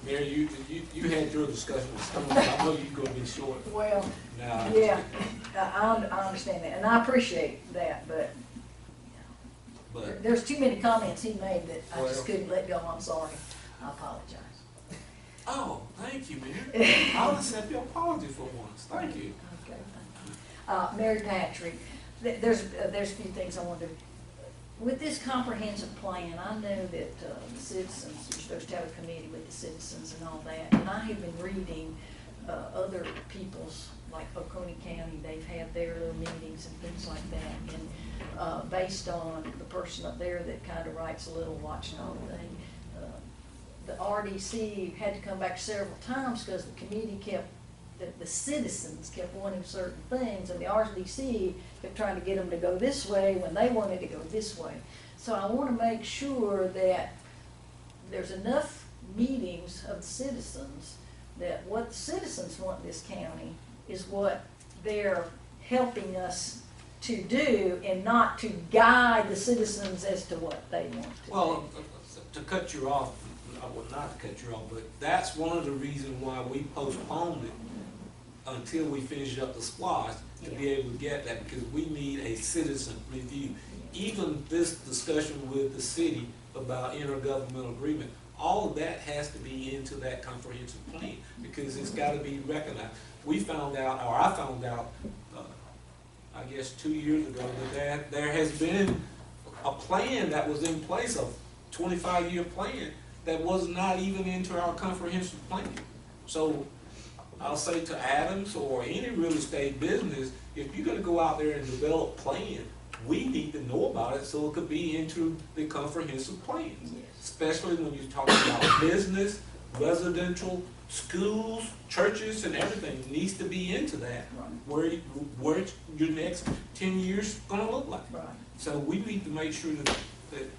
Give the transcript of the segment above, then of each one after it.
Mary, you had your discussion with Stone, I know you're gonna be short. Well, Now, yeah, I understand that, and I appreciate that, but but there's too many comments he made that I just Well- couldn't let go. I'm sorry. I apologize. oh, thank you, Mary. I'll accept your apology for once. Thank you. Okay, thank you. Mary Patrick, there's a few things I want to. With this comprehensive plan, I know that the citizens, you're supposed to have a committee with the citizens and all that, and I have been reading other people's, like Oconee County, they've had their little meetings and things like that, and based on the person up there that kind of writes a little Watchdog thing, the RDC had to come back several times because the committee kept, the citizens kept wanting certain things, and the RDC kept trying to get them to go this way when they wanted to go this way. So I want to make sure that there's enough meetings of the citizens that what the citizens want in this county is what they're helping us to do, and not to guide the citizens as to what they want to Well, do. to cut you off, well, not to cut you off, but that's one of the reasons why we postponed it until we finish up the SPLOST, to be able to get that, because we need a citizen review. Even this discussion with the city about intergovernmental agreement, all of that has to be into that comprehensive plan, because it's got to be recognized. We found out, or I found out, I guess 2 years ago, that there has been a plan that was in place, a 25-year plan, that was not even into our comprehensive plan. So I'll say to Adams or any real estate business, if you're gonna go out there and develop plans, we need to know about it so it could be into the comprehensive plans. Yes. Especially when you're talking about business, residential, schools, churches, and everything needs to be into that. Right. Where your next 10 years gonna look like. Right. So we need to make sure that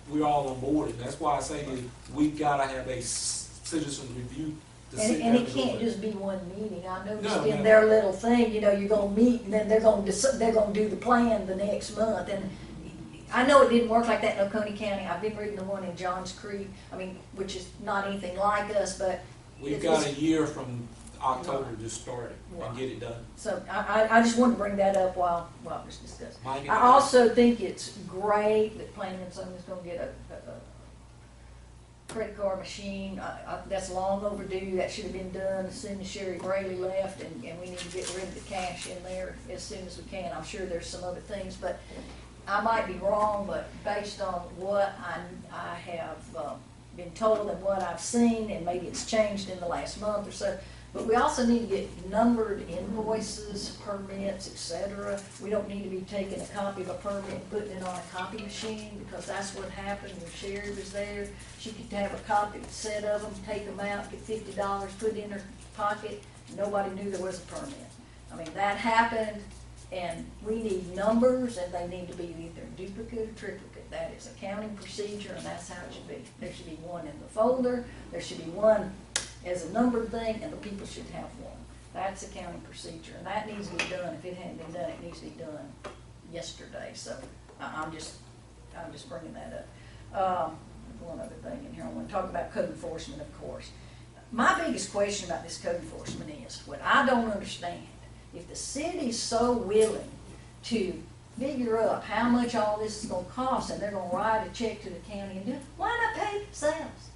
we're all on board, and that's why I say that we've gotta have a citizen review. And it can't just be one meeting. I noticed No, in no. their little thing, you know, you're gonna meet and then they're gonna do the plan the next month. And I know it didn't work like that in Oconee County. I've been reading the one in Johns Creek, I mean, which is not anything like us, but. We've got a year from October to start it and get it done. So I just wanted to bring that up while it was discussed. Mike, I also think it's great that Planning and Zoning is gonna get a credit card machine. That's long overdue. That should have been done as soon as Sherry Braley left, and we need to get rid of the cash in there as soon as we can. I'm sure there's some other things, but I might be wrong, but based on what I have been told and what I've seen, and maybe it's changed in the last month or so, but we also need to get numbered invoices, permits, etc. We don't need to be taking a copy of a permit and putting it on a copy machine, because that's what happened when Sherry was there. She could have a copy set of them, take them out, get $50, put it in her pocket. Nobody knew there was a permit. I mean, that happened, and we need numbers, and they need to be either duplicate or triplicate. That is accounting procedure, and that's how it should be. There should be one in the folder, there should be one as a numbered thing, and the people should have one. That's accounting procedure, and that needs to be done. If it hadn't been done, it needs to be done yesterday. So I'm just bringing that up. One other thing in here, I want to talk about code enforcement, of course. My biggest question about this code enforcement is, what I don't understand, if the city's so willing to figure up how much all this is going to cost, and they're going to write a check to the county and do it, why not pay it themselves?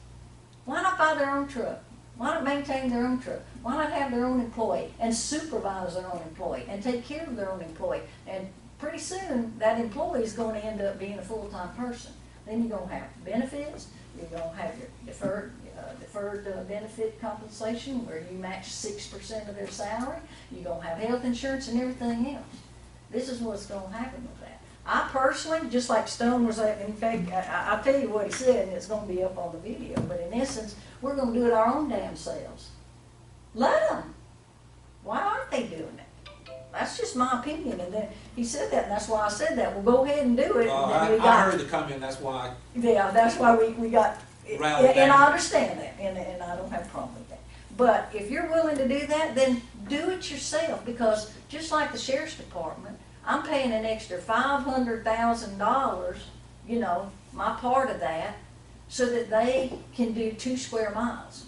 Why not buy their own truck? Why not maintain their own truck? Why not have their own employee and supervise their own employee and take care of their own employee? And pretty soon, that employee is going to end up being a full-time person. Then you're going to have benefits, you're going to have your deferred benefit compensation, where you match 6% of their salary. You're going to have health insurance and everything else. This is what's going to happen with that. I personally, just like Stone was, in fact, I'll tell you what he said, and it's going to be up on the video, but in essence, we're going to do it our own damn selves. Let them. Why aren't they doing it? That's just my opinion. And then he said that, and that's why I said that. Well, go ahead and do it. And I heard the comment, that's why. Yeah, that's why we got, and I understand that, and I don't have a problem with that. But if you're willing to do that, then do it yourself, because just like the sheriff's department, I'm paying an extra $500,000, you know, my part of that, so that they can do 2 square miles.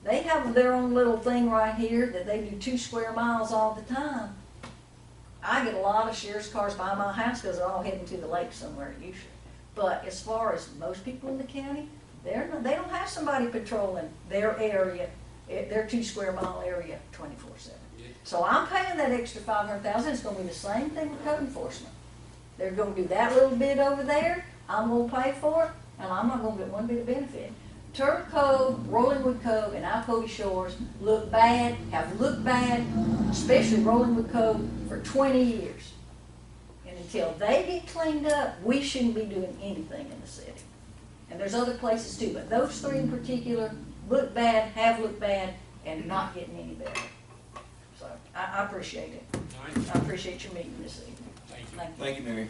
They have their own little thing right here that they do 2 square miles all the time. I get a lot of sheriff's cars by my house because they're all heading to the lake somewhere usually. But as far as most people in the county, they don't have somebody patrolling their area, their 2 square mile area 24/7. So I'm paying that extra $500,000. It's gonna be the same thing with code enforcement. They're gonna do that little bit over there, I'm gonna pay for it, and I'm not gonna get one bit of benefit. Turtle Cove, Rolling Wood Cove, and Alcovey Shores look bad, have looked bad, especially Rolling Wood Cove, for 20 years. And until they get cleaned up, we shouldn't be doing anything in the city. And there's other places too, but those 3 in particular look bad, have looked bad, and not getting any better. So I appreciate it. All right, I appreciate your meeting this evening. thank you. Thank you. Thank you, Mary.